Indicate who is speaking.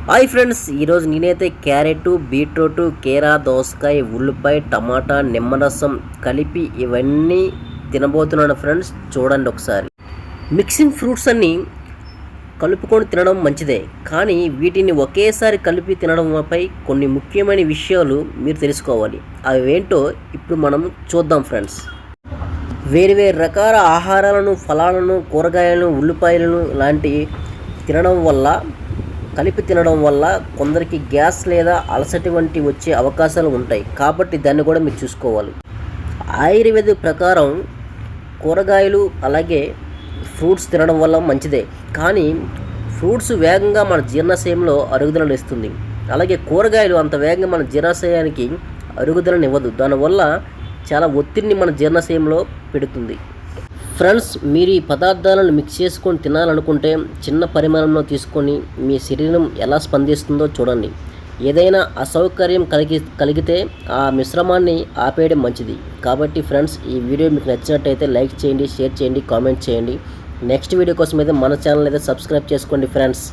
Speaker 1: Hi friends, ఈరోజు నేనైతే carrot, beetroot, కీరా, దోసకాయ, ఉల్లిపాయ, టమాటా, నిమ్మరసం కలిపి ఇవన్నీ తినబోతున్నాను ఫ్రెండ్స్. చూడండి ఒకసారి. మిక్సింగ్ ఫ్రూట్స్ అన్నీ కలుపుకొని తినడం మంచిదే, కానీ వీటిని ఒకేసారి కలిపి తినడంపై కొన్ని ముఖ్యమైన విషయాలు మీరు తెలుసుకోవాలి. అవి ఏంటో ఇప్పుడు మనం చూద్దాం ఫ్రెండ్స్. వేరు రకాల ఆహారాలను, ఫలాలను, కూరగాయలను, ఉల్లిపాయలను లాంటివి కలిపి తినడం వల్ల కొందరికి గ్యాస్ లేదా అలసట వంటి వచ్చే అవకాశాలు ఉంటాయి. కాబట్టి దాన్ని కూడా మీరు చూసుకోవాలి. ఆయుర్వేద ప్రకారం కూరగాయలు అలాగే ఫ్రూట్స్ తినడం వల్ల మంచిదే, కానీ ఫ్రూట్స్ వేగంగా మన జీర్ణాశయంలో అరుగుదలను ఇస్తుంది. అలాగే కూరగాయలు అంత వేగంగా మన జీర్ణాశయానికి అరుగుదలను ఇవ్వదు. దానివల్ల చాలా ఒత్తిడిని మన జీర్ణాశయంలో పెడుతుంది. ఫ్రెండ్స్, మీరు ఈ పదార్థాలను మిక్స్ చేసుకొని తినాలనుకుంటే చిన్న పరిమాణంలో తీసుకొని మీ శరీరం ఎలా స్పందిస్తుందో చూడండి. ఏదైనా అసౌకర్యం కలిగితే ఆ మిశ్రమాన్ని ఆపేయడం మంచిది. కాబట్టి ఫ్రెండ్స్, ఈ వీడియో మీకు నచ్చినట్టయితే లైక్ చేయండి, షేర్ చేయండి, కామెంట్ చేయండి. నెక్స్ట్ వీడియో కోసం అయితే మన ఛానల్ అయితే సబ్స్క్రైబ్ చేసుకోండి ఫ్రెండ్స్.